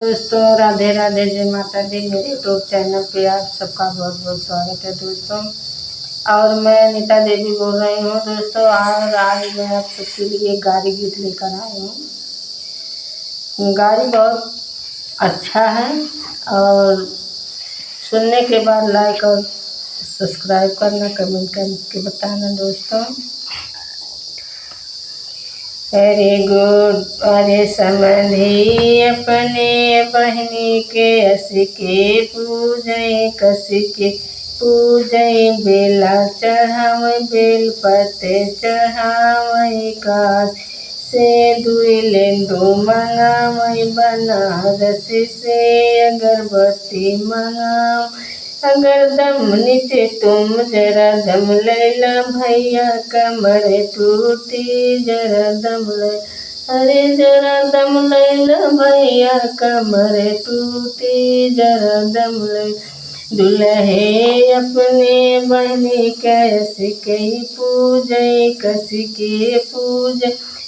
दोस्तों राधे राधे, जय माता दी। मेरे यूट्यूब चैनल पे आप सबका बहुत बहुत स्वागत है दोस्तों। और मैं नीता देवी बोल रही हूँ दोस्तों। और आज मैं आप सबके लिए गारी गीत लेकर आई हूँ। गारी बहुत अच्छा है और सुनने के बाद लाइक और सब्सक्राइब करना, कमेंट करके बताना दोस्तों। अरे गुड अरे समधी अपने बहनी के हंस के पूजय कस के पूजय बेला चढ़ाव बेल पत्ते चढ़ाव काश से दुइले दो मंगावई बनारस से अगरबत्ती मंगाव अगर दम नीचे तुम जरा दम लैला भैया कमर टूटी जरा दम ले। अरे जरा दम लैला भैया कमर टूटी जरा दम ले। दुल्हे अपने बहनी कैस के पूजय कस के पूज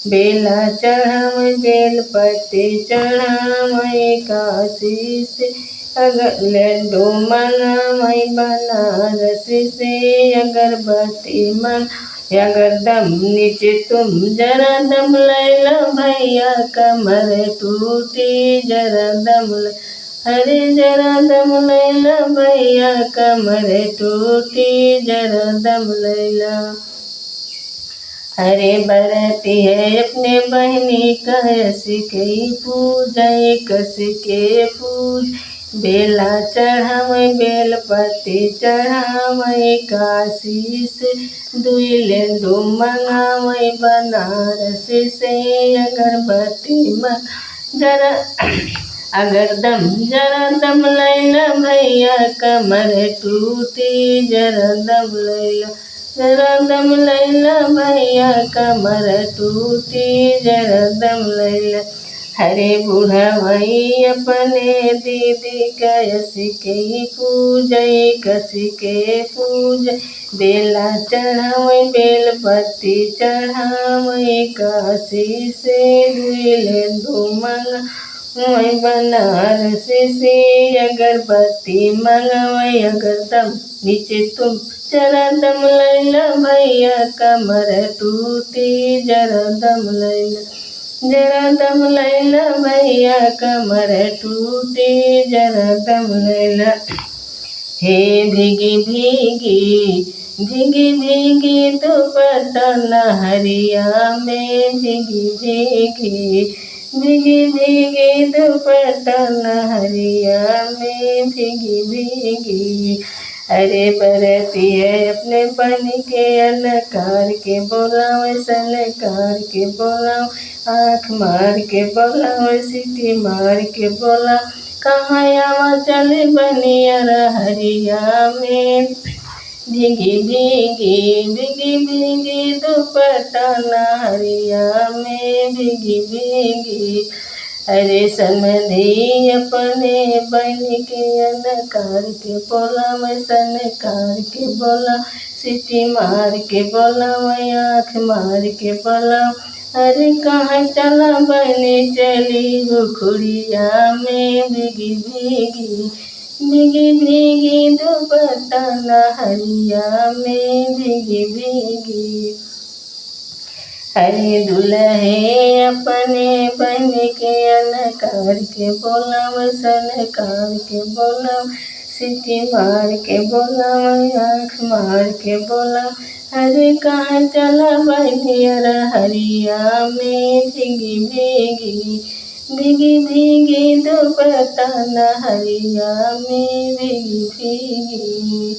बेला चढ़ाव बेल पत्ते चढ़ाव काशी से अगर लड्डू मंगावई बनारस से अगरबत्ती मन अगर दम नीचे तुम जरा दम लैला भैया कमर टूटी जरा दम अरे जरा दम लैला भैया कमर टूटी जरा दम लैला। अरे बरती है अपने बहनी कस के पूजय कस के पूज बेला चढ़ाव बेल पत्ती चढ़ाव काशी से दुइले दो मंगावई बनारस से अगरबत्ती मन जरा अगर जरा दम लैला भैया कमर टूटी जरा दम लैला जरा दम लैला भैया कमर टूटी जरा दम लैला। हरे बूढ़ा भाई अपने दीदी कस के पूजय कस के पूज बेला चढ़ाव बेल पत्ती चढ़ाव काशी से दुइले दो मंगावई बनारस से अगरबत्ती मंगावई अगर दम नीचे तुम जरा दम लैला भैया कमर टूटी जरा दम लैला जरा दम लैला भैया कमर टूटी जरा दम लैला। हे भीगी भीगी भीगी भीगी दुपट्टा नहरिया में भीगी भीगी भीगी भीगी दुपट्टा नहरिया में भीगी भीगी। अरे बरती है अपने बहनी के अलकार के बोलाओ सलकार के बोलाओ आँख मार के बोलाओ सीटी मार के बोला कहाँ आवा चले बनिया हरिया में भीगी भीगी भीगी भीगी दुपट्टा नहरिया में भीगी भीगी। अरे समधी अपने बहन के अलकार के बोला मैं सनकार के बोला सीटी मार के बोला मैं आँख मार के बोला अरे कहाँ चला बहनी चली बुखुड़िया में भीगी भीगी भीगी भीगी दुपट्टा नहरिया में भीगी भीगी। अरे दुल्हे अपने बहन के अलकार के बोला सनकार के बोला सीटी मार के बोला आँख मार के बोला अरे कहाँ चला बहनिया हरिया में भीगी भीगी भीगी भीगी दुपट्टा नहरिया में भीगी भीगी।